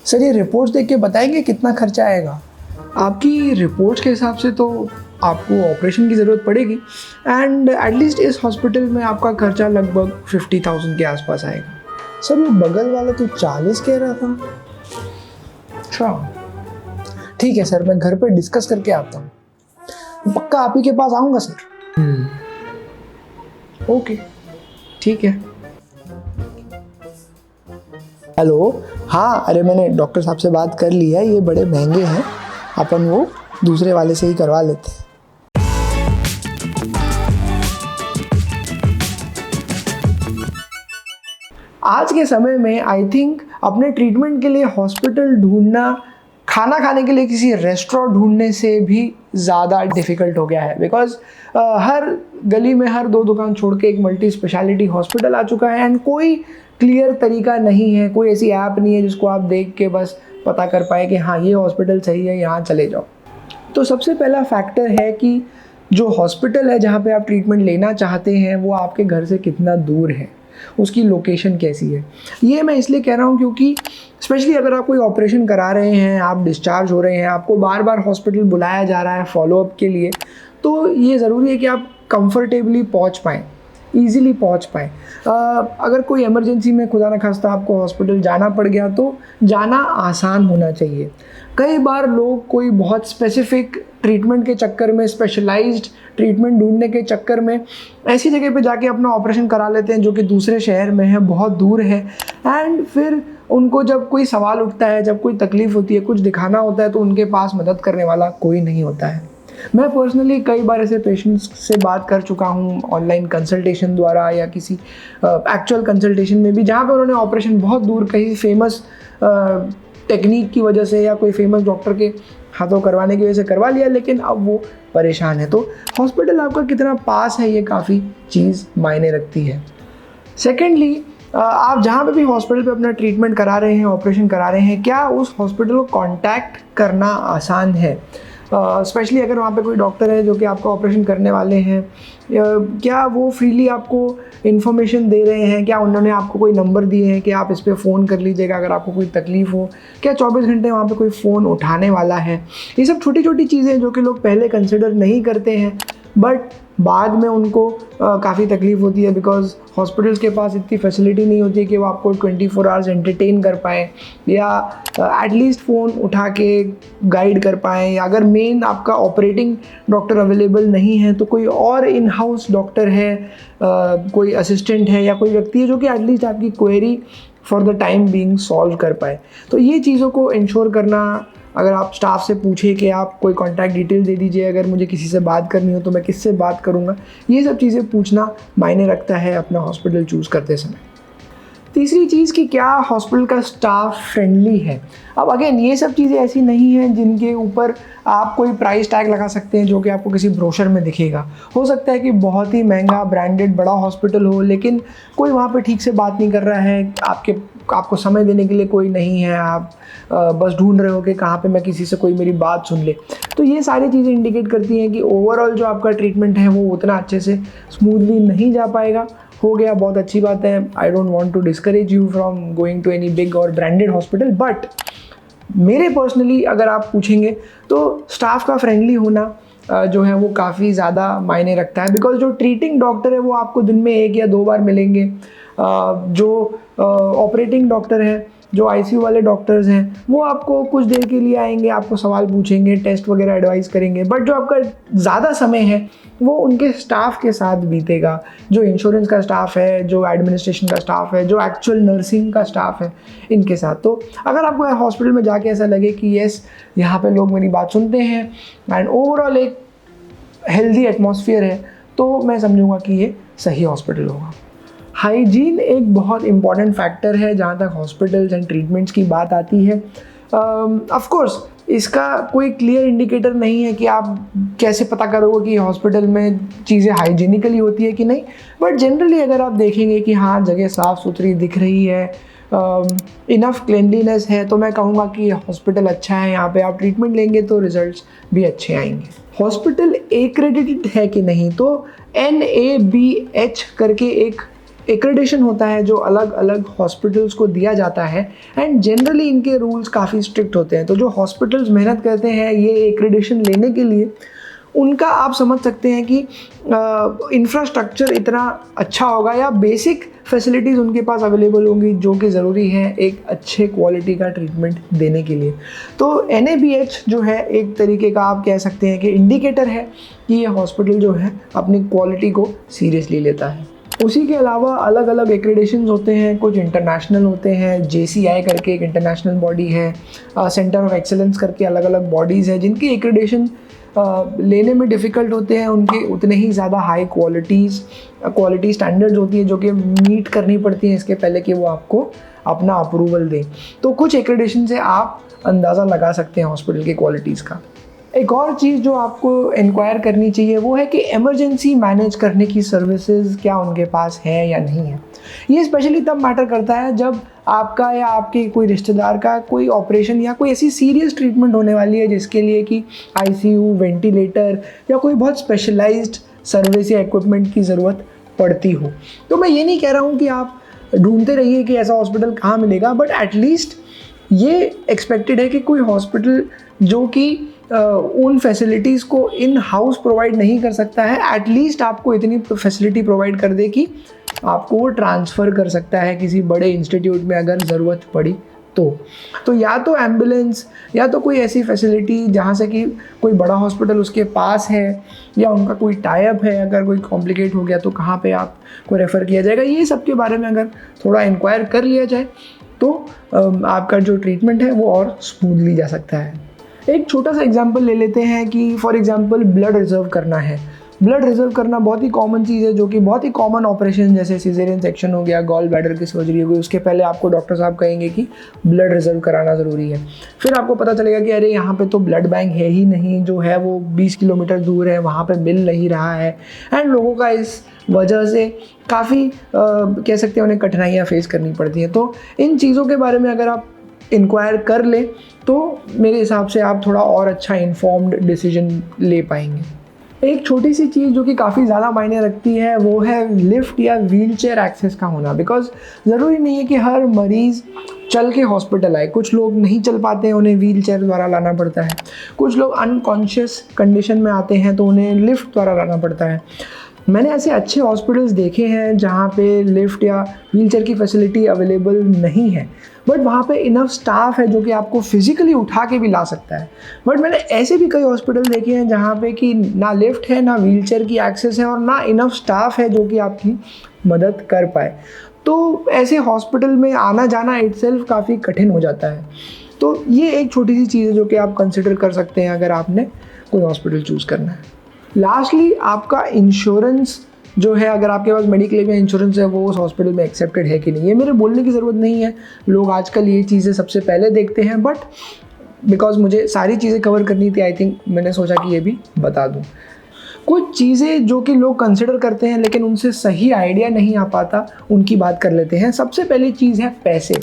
Sir ये reports देख के बताएंगे कितना खर्चा आएगा? आपकी रिपोर्ट्स के हिसाब से तो आपको ऑपरेशन की ज़रूरत पड़ेगी एंड एटलीस्ट इस हॉस्पिटल में आपका खर्चा लगभग 50,000 के आसपास आएगा। सर वो बगल वाला तो 40 कह रहा था। अच्छा, ठीक है सर, मैं घर पे डिस्कस करके आता हूँ। पक्का आप ही के पास आऊँगा सर। ओके, ठीक है। हेलो, हाँ अरे मैंने डॉक्टर साहब से बात कर ली है, ये बड़े महंगे हैं, अपन वो दूसरे वाले से ही करवा लेते हैं। आज के समय में आई थिंक अपने ट्रीटमेंट के लिए हॉस्पिटल ढूंढना खाना खाने के लिए किसी रेस्टोरेंट ढूंढने से भी ज़्यादा डिफ़िकल्ट हो गया है। बिकॉज हर गली में हर 2 दुकान छोड़ के एक मल्टी स्पेशलिटी हॉस्पिटल आ चुका है एंड कोई क्लियर तरीका नहीं है, कोई ऐसी ऐप नहीं है जिसको आप देख के बस पता कर पाए कि हाँ ये हॉस्पिटल सही है, यहाँ चले जाओ। तो सबसे पहला फैक्टर है कि जो हॉस्पिटल है जहाँ पे आप ट्रीटमेंट लेना चाहते हैं वो आपके घर से कितना दूर है, उसकी लोकेशन कैसी है। ये मैं इसलिए कह रहा हूँ क्योंकि स्पेशली अगर आप कोई ऑपरेशन करा रहे हैं, आप डिस्चार्ज हो रहे हैं, आपको बार बार हॉस्पिटल बुलाया जा रहा है फॉलोअप के लिए, तो ये ज़रूरी है कि आप कंफर्टेबली पहुँच पाएँ, ईज़िली पहुँच पाएँ। अगर कोई इमरजेंसी में खुदा न खास्ता आपको हॉस्पिटल जाना पड़ गया तो जाना आसान होना चाहिए। कई बार लोग कोई बहुत स्पेसिफिक ट्रीटमेंट के चक्कर में, स्पेशलाइज्ड ट्रीटमेंट ढूंढने के चक्कर में ऐसी जगह पे जाके अपना ऑपरेशन करा लेते हैं जो कि दूसरे शहर में है, बहुत दूर है, एंड फिर उनको जब कोई सवाल उठता है, जब कोई तकलीफ़ होती है, कुछ दिखाना होता है तो उनके पास मदद करने वाला कोई नहीं होता है। मैं पर्सनली कई बार ऐसे पेशेंट्स से बात कर चुका हूँ ऑनलाइन कंसल्टेशन द्वारा या किसी एक्चुअल कंसल्टेशन में भी, जहाँ पे उन्होंने ऑपरेशन बहुत दूर कहीं फेमस टेक्निक की वजह से या कोई फेमस डॉक्टर के हाथों करवाने की वजह से करवा लिया, लेकिन अब वो परेशान है। तो हॉस्पिटल आपका कितना पास है ये काफ़ी चीज़ मायने रखती है। सेकेंडली, आप जहाँ पे भी हॉस्पिटल पे अपना ट्रीटमेंट करा रहे हैं, ऑपरेशन करा रहे हैं, क्या उस हॉस्पिटल को कांटेक्ट करना आसान है? स्पेशली अगर वहाँ पे कोई डॉक्टर है जो कि आपका ऑपरेशन करने वाले हैं, क्या वो फ्रीली आपको इन्फॉर्मेशन दे रहे हैं? क्या उन्होंने आपको कोई नंबर दिए हैं कि आप इस पे फ़ोन कर लीजिएगा अगर आपको कोई तकलीफ़ हो? क्या 24 घंटे वहाँ पे कोई फ़ोन उठाने वाला है? ये सब छोटी छोटी चीज़ें जो कि लोग पहले कंसिडर नहीं करते हैं, बट बाद में उनको काफ़ी तकलीफ़ होती है बिकॉज हॉस्पिटल्स के पास इतनी फैसिलिटी नहीं होती है कि वो आपको 24 आवर्स एंटरटेन कर पाएँ या एटलीस्ट फ़ोन उठा के गाइड कर पाएँ, या अगर मेन आपका ऑपरेटिंग डॉक्टर अवेलेबल नहीं है तो कोई और इन हाउस डॉक्टर है, कोई असिस्टेंट है या कोई व्यक्ति है जो कि एटलीस्ट आपकी query for the time being solve कर पाए। तो ये चीज़ों को इंश्योर करना, अगर आप स्टाफ से पूछे कि आप कोई कॉन्टैक्ट डिटेल दे दीजिए, अगर मुझे किसी से बात करनी हो तो मैं किससे बात करूँगा, ये सब चीज़ें पूछना मायने रखता है अपना हॉस्पिटल चूज़ करते समय। तीसरी चीज़ कि क्या हॉस्पिटल का स्टाफ फ्रेंडली है। अब अगेन ये सब चीज़ें ऐसी नहीं हैं जिनके ऊपर आप कोई प्राइस टैग लगा सकते हैं जो कि आपको किसी ब्रोशर में दिखेगा। हो सकता है कि बहुत ही महंगा ब्रांडेड बड़ा हॉस्पिटल हो लेकिन कोई वहाँ पे ठीक से बात नहीं कर रहा है, आपको समय देने के लिए कोई नहीं है, आप बस ढूंढ रहे हो कि कहाँ पे मैं किसी से कोई मेरी बात सुन ले। तो ये सारी चीज़ें इंडिकेट करती हैं कि ओवरऑल जो आपका ट्रीटमेंट है वो उतना अच्छे से स्मूथली नहीं जा पाएगा। हो गया, बहुत अच्छी बात है। I don't want to discourage you from going to any big और ब्रांडेड हॉस्पिटल, बट मेरे पर्सनली अगर आप पूछेंगे तो स्टाफ का फ्रेंडली होना जो है वो काफ़ी ज़्यादा मायने रखता है। बिकॉज जो ट्रीटिंग डॉक्टर है वो आपको दिन में 1 या 2 बार मिलेंगे, जो ऑपरेटिंग डॉक्टर है, जो आईसीयू वाले डॉक्टर्स हैं वो आपको कुछ देर के लिए आएंगे, आपको सवाल पूछेंगे, टेस्ट वगैरह एडवाइस करेंगे, बट जो आपका ज़्यादा समय है वो उनके स्टाफ के साथ बीतेगा, जो इंश्योरेंस का स्टाफ है, जो एडमिनिस्ट्रेशन का स्टाफ है, जो एक्चुअल नर्सिंग का स्टाफ है, इनके साथ। तो अगर आपको हॉस्पिटल में जाके ऐसा लगे कि येस यहाँ पे लोग मेरी बात सुनते हैं एंड ओवरऑल एक हेल्दी एटमॉस्फेयर है, तो मैं समझूंगा कि ये सही हॉस्पिटल होगा। हाइजीन एक बहुत इंपॉर्टेंट फैक्टर है जहाँ तक हॉस्पिटल्स एंड ट्रीटमेंट्स की बात आती है। ऑफ कोर्स इसका कोई क्लियर इंडिकेटर नहीं है कि आप कैसे पता करोगे कि हॉस्पिटल में चीज़ें हाइजीनिकली होती है कि नहीं, बट जनरली अगर आप देखेंगे कि हाँ जगह साफ़ सुथरी दिख रही है, इनफ क्लिनलीनेस है, तो मैं कहूँगा कि हॉस्पिटल अच्छा है, यहाँ पे आप ट्रीटमेंट लेंगे तो रिजल्ट्स भी अच्छे आएंगे। हॉस्पिटल एक्रेडिटेड है कि नहीं, तो NABH करके एक एक्रेडिशन होता है जो अलग अलग हॉस्पिटल्स को दिया जाता है, एंड जनरली इनके रूल्स काफ़ी स्ट्रिक्ट होते हैं। तो जो हॉस्पिटल्स मेहनत करते हैं ये एक्रेडिशन लेने के लिए, उनका आप समझ सकते हैं कि इंफ्रास्ट्रक्चर इतना अच्छा होगा या बेसिक फैसिलिटीज़ उनके पास अवेलेबल होंगी जो कि ज़रूरी है एक अच्छे क्वालिटी का ट्रीटमेंट देने के लिए। तो NABH जो है एक तरीके का आप कह सकते हैं कि इंडिकेटर है कि ये हॉस्पिटल जो है अपनी क्वालिटी को सीरियसली लेता है। उसी के अलावा अलग अलग एक्रेडिशंस होते हैं, कुछ इंटरनेशनल होते हैं, JCI करके एक इंटरनेशनल बॉडी है, सेंटर ऑफ एक्सेलेंस करके अलग अलग बॉडीज़ हैं जिनकी एक्रेडिशन लेने में डिफ़िकल्ट होते हैं। उनके उतने ही ज़्यादा हाई क्वालिटी स्टैंडर्ड्स होती है जो कि मीट करनी पड़ती हैं इसके पहले कि वो आपको अपना अप्रूवल दें। तो कुछ एक्रेडिशन से आप अंदाज़ा लगा सकते हैं हॉस्पिटल की क्वालिटीज़ का। एक और चीज़ जो आपको इंक्वायर करनी चाहिए वो है कि इमरजेंसी मैनेज करने की सर्विसेज क्या उनके पास है या नहीं है। ये स्पेशली तब मैटर करता है जब आपका या आपके कोई रिश्तेदार का कोई ऑपरेशन या कोई ऐसी सीरियस ट्रीटमेंट होने वाली है जिसके लिए कि ICU, वेंटिलेटर या कोई बहुत स्पेशलाइज्ड सर्विस या इक्विपमेंट की ज़रूरत पड़ती हो। तो मैं ये नहीं कह रहा हूँ कि आप ढूंढते रहिए कि ऐसा हॉस्पिटल कहाँ मिलेगा, बट एटलीस्ट ये एक्सपेक्टेड है कि कोई हॉस्पिटल जो कि उन फैसिलिटीज़ को इन हाउस प्रोवाइड नहीं कर सकता है, एटलीस्ट आपको इतनी फैसिलिटी प्रोवाइड कर दे कि आपको वो ट्रांसफ़र कर सकता है किसी बड़े इंस्टीट्यूट में अगर ज़रूरत पड़ी तो या तो एम्बुलेंस या तो कोई ऐसी फैसिलिटी जहाँ से कि कोई बड़ा हॉस्पिटल उसके पास है या उनका कोई टाइप है, अगर कोई कॉम्प्लिकेट हो गया तो कहाँ पे आपको रेफ़र किया जाएगा। ये सब के बारे में अगर थोड़ा इंक्वायर कर लिया जाए तो आपका जो ट्रीटमेंट है वो और स्मूथली जा सकता है। एक छोटा सा एग्जांपल ले लेते हैं कि फॉर एग्जांपल ब्लड रिज़र्व करना है। ब्लड रिज़र्व करना बहुत ही कॉमन चीज़ है जो कि बहुत ही कॉमन ऑपरेशन जैसे सिजेरियन सेक्शन हो गया, गॉल ब्लैडर की सर्जरी हो गई, उसके पहले आपको डॉक्टर साहब कहेंगे कि ब्लड रिज़र्व कराना ज़रूरी है। फिर आपको पता चलेगा कि अरे यहाँ पे तो ब्लड बैंक है ही नहीं, जो है वो 20 किलोमीटर दूर है, वहाँ पे मिल नहीं रहा है, एंड लोगों का इस वजह से काफ़ी कह सकते हैं उन्हें कठिनाइयाँ फेस करनी पड़ती हैं। तो इन चीज़ों के बारे में अगर आप इंक्वायर कर लें तो मेरे हिसाब से आप थोड़ा और अच्छा इन्फॉर्म्ड डिसीजन ले पाएंगे। एक छोटी सी चीज़ जो कि काफ़ी ज़्यादा मायने रखती है वो है लिफ्ट या व्हीलचेयर एक्सेस का होना, बिकॉज ज़रूरी नहीं है कि हर मरीज़ चल के हॉस्पिटल आए। कुछ लोग नहीं चल पाते हैं, उन्हें व्हीलचेयर द्वारा लाना पड़ता है। कुछ लोग अनकॉन्शियस कंडीशन में आते हैं तो उन्हें लिफ्ट द्वारा लाना पड़ता है। मैंने ऐसे अच्छे हॉस्पिटल्स देखे हैं जहाँ पे लिफ्ट या व्हीलचेयर की फैसिलिटी अवेलेबल नहीं है, बट वहाँ पे इनफ स्टाफ है जो कि आपको फिज़िकली उठा के भी ला सकता है। बट मैंने ऐसे भी कई हॉस्पिटल देखे हैं जहाँ पे कि ना लिफ्ट है, ना व्हीलचेयर की एक्सेस है और ना इनफ स्टाफ है जो कि आपकी मदद कर पाए। तो ऐसे हॉस्पिटल में आना जाना इटसेल्फ काफ़ी कठिन हो जाता है। तो ये एक छोटी सी चीज़ है जो कि आप कंसिडर कर सकते हैं अगर आपने कोई हॉस्पिटल चूज़ करना है। लास्टली आपका इंश्योरेंस जो है, अगर आपके पास मेडिक्लेम या इंश्योरेंस है वो उस हॉस्पिटल में एक्सेप्टेड है कि नहीं, ये मेरे बोलने की ज़रूरत नहीं है। लोग आजकल ये चीज़ें सबसे पहले देखते हैं, बट बिकॉज मुझे सारी चीज़ें कवर करनी थी आई थिंक मैंने सोचा कि ये भी बता दूँ। कुछ चीज़ें जो कि लोग कंसिडर करते हैं लेकिन उनसे सही आइडिया नहीं आ पाता, उनकी बात कर लेते हैं। सबसे पहली चीज़ है पैसे।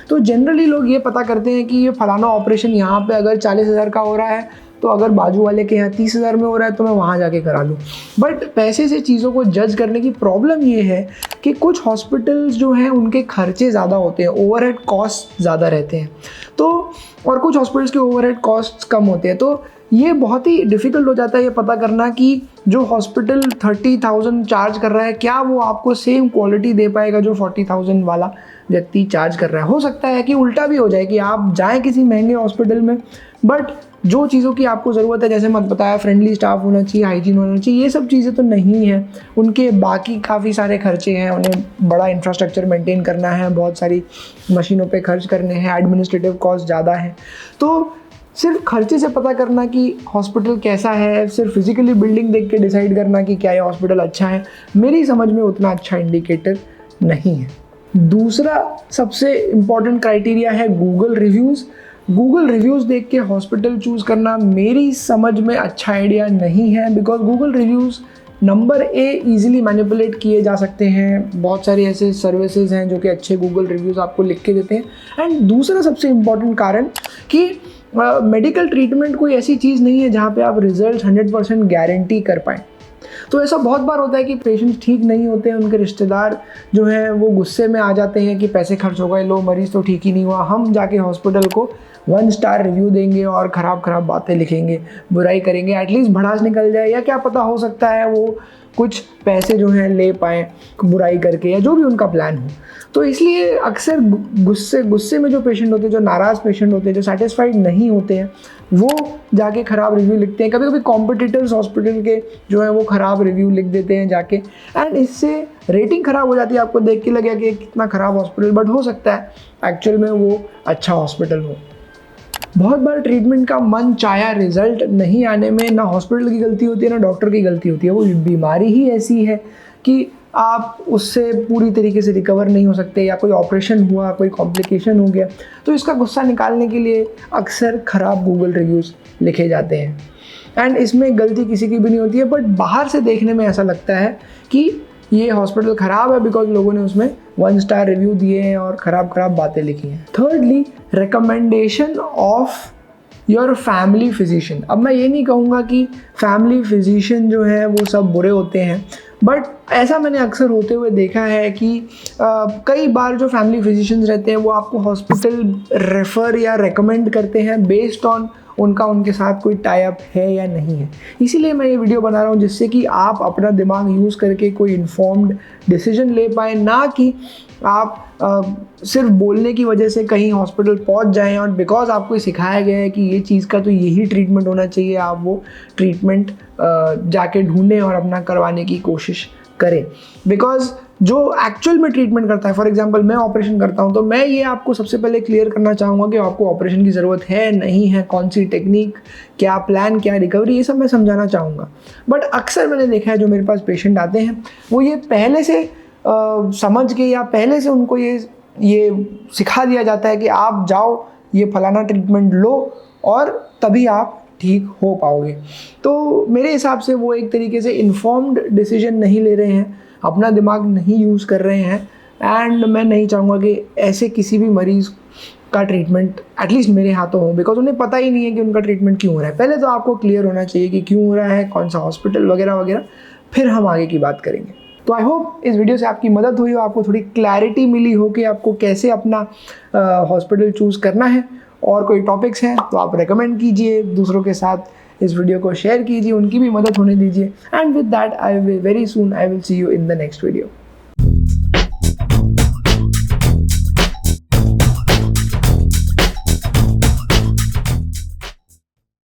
तो जनरली लोग ये पता करते हैं कि ये फलाना ऑपरेशन यहाँ पे अगर 40,000 का हो रहा है तो अगर बाजू वाले के यहाँ 30,000 में हो रहा है तो मैं वहाँ जाके करा लूँ। बट पैसे से चीज़ों को जज करने की प्रॉब्लम ये है कि कुछ हॉस्पिटल्स जो हैं उनके खर्चे ज़्यादा होते हैं, ओवरहेड कॉस्ट ज़्यादा रहते हैं, तो और कुछ हॉस्पिटल्स के ओवरहेड कॉस्ट कम होते हैं। तो ये बहुत ही डिफ़िकल्ट हो जाता है ये पता करना कि जो हॉस्पिटल 30,000 चार्ज कर रहा है क्या वो आपको सेम क्वालिटी दे पाएगा जो 40,000 वाला व्यक्ति चार्ज कर रहा है। हो सकता है कि उल्टा भी हो जाए कि आप जाएं किसी महंगे हॉस्पिटल में, बट जो चीज़ों की आपको ज़रूरत है, जैसे मैं बताया फ्रेंडली स्टाफ होना चाहिए, हाइजीन होना चाहिए, ये सब चीज़ें तो नहीं है। उनके बाकी काफ़ी सारे खर्चे हैं, उन्हें बड़ा इंफ्रास्ट्रक्चर मेंटेन करना है, बहुत सारी मशीनों पे खर्च करने हैं, एडमिनिस्ट्रेटिव कॉस्ट ज़्यादा है। तो सिर्फ खर्चे से पता करना कि हॉस्पिटल कैसा है, सिर्फ फिजिकली बिल्डिंग देख के डिसाइड करना कि क्या ये हॉस्पिटल अच्छा है, मेरी समझ में उतना अच्छा इंडिकेटर नहीं है। दूसरा सबसे इम्पॉर्टेंट क्राइटेरिया है गूगल रिव्यूज़। गूगल रिव्यूज़ देख के हॉस्पिटल चूज़ करना मेरी समझ में अच्छा आइडिया नहीं है, because Google reviews number easily manipulate किए जा सकते हैं। बहुत सारे ऐसे सर्विसेज हैं जो कि अच्छे गूगल रिव्यूज़ आपको लिख के देते हैं। एंड दूसरा सबसे इम्पॉर्टेंट कारण कि मेडिकल ट्रीटमेंट कोई ऐसी चीज़ नहीं है जहाँ पे आप रिजल्ट 100% गारंटी कर पाएँ। तो ऐसा बहुत बार होता है कि पेशेंट्स ठीक नहीं होते हैं, उनके रिश्तेदार जो हैं वो गुस्से में आ जाते हैं कि पैसे खर्च हो गए, लो मरीज़ तो ठीक ही नहीं हुआ। हम जाके हॉस्पिटल को 1 स्टार रिव्यू देंगे और ख़राब बातें लिखेंगे, बुराई करेंगे, एटलीस्ट भड़ास निकल जाए, या क्या पता हो सकता है वो कुछ पैसे जो हैं ले पाएँ बुराई करके, या जो भी उनका प्लान हो। तो इसलिए अक्सर गुस्से में जो पेशेंट होते हैं, जो नाराज़ पेशेंट होते हैं, जो सेटिस्फाइड नहीं होते हैं, वो जाके ख़राब रिव्यू लिखते हैं। कभी कभी कॉम्पिटिटर्स हॉस्पिटल के जो है वो ख़राब रिव्यू लिख देते हैं जाके, एंड इससे रेटिंग ख़राब हो जाती है। आपको देख के लगेगा कि कितना ख़राब हॉस्पिटल, बट हो सकता है एक्चुअल में वो अच्छा हॉस्पिटल हो। बहुत बार ट्रीटमेंट का मन चाहा रिज़ल्ट नहीं आने में ना हॉस्पिटल की गलती होती है ना डॉक्टर की गलती होती है। वो बीमारी ही ऐसी है कि आप उससे पूरी तरीके से रिकवर नहीं हो सकते, या कोई ऑपरेशन हुआ, कोई कॉम्प्लिकेशन हो गया, तो इसका गुस्सा निकालने के लिए अक्सर ख़राब गूगल रिव्यूज़ लिखे जाते हैं। एंड इसमें गलती किसी की भी नहीं होती है, बट बाहर से देखने में ऐसा लगता है कि ये हॉस्पिटल ख़राब है बिकॉज लोगों ने उसमें 1 स्टार रिव्यू दिए हैं और ख़राब बातें लिखी हैं। Thirdly, recommendation of your family physician. अब मैं ये नहीं कहूँगा कि फैमिली फिजिशियन जो है वो सब बुरे होते हैं, बट ऐसा मैंने अक्सर होते हुए देखा है कि कई बार जो फैमिली फिजिशियंस रहते हैं वो आपको हॉस्पिटल रेफ़र या रेकमेंड करते हैं बेस्ड ऑन उनके साथ कोई टाई अप है या नहीं है। इसीलिए मैं ये वीडियो बना रहा हूँ जिससे कि आप अपना दिमाग यूज़ करके कोई इन्फॉर्म्ड डिसीजन ले पाएँ, ना कि आप सिर्फ बोलने की वजह से कहीं हॉस्पिटल पहुंच जाएं और बिकॉज आपको सिखाया गया है कि ये चीज़ का तो यही ट्रीटमेंट होना चाहिए, आप वो ट्रीटमेंट जाके ढूंढें और अपना करवाने की कोशिश करें। बिकॉज जो एक्चुअल में ट्रीटमेंट करता है, फॉर एग्जांपल मैं ऑपरेशन करता हूं, तो मैं ये आपको सबसे पहले क्लियर करना चाहूँगा कि आपको ऑपरेशन की ज़रूरत है नहीं है, कौन सी टेक्निक, क्या प्लान, क्या रिकवरी, ये सब मैं समझाना चाहूँगा। बट अक्सर मैंने देखा है जो मेरे पास पेशेंट आते हैं वो ये पहले से समझ के या पहले से उनको ये सिखा दिया जाता है कि आप जाओ ये फलाना ट्रीटमेंट लो और तभी आप ठीक हो पाओगे। तो मेरे हिसाब से वो एक तरीके से इन्फॉर्म्ड डिसीजन नहीं ले रहे हैं, अपना दिमाग नहीं यूज़ कर रहे हैं, एंड मैं नहीं चाहूँगा कि ऐसे किसी भी मरीज़ का ट्रीटमेंट एटलीस्ट मेरे हाथों हो, बिकॉज उन्हें पता ही नहीं है कि उनका ट्रीटमेंट क्यों हो रहा है। पहले तो आपको क्लियर होना चाहिए कि क्यों हो रहा है, कौन सा हॉस्पिटल वगैरह वगैरह, फिर हम आगे की बात करेंगे। तो आई होप इस वीडियो से आपकी मदद हुई हो, आपको थोड़ी क्लैरिटी मिली हो कि आपको कैसे अपना हॉस्पिटल चूज़ करना है। और कोई टॉपिक्स हैं तो आप रेकमेंड कीजिए, दूसरों के साथ इस वीडियो को शेयर कीजिए, उनकी भी मदद होने दीजिए। And with that I will very soon I will see you in the next video.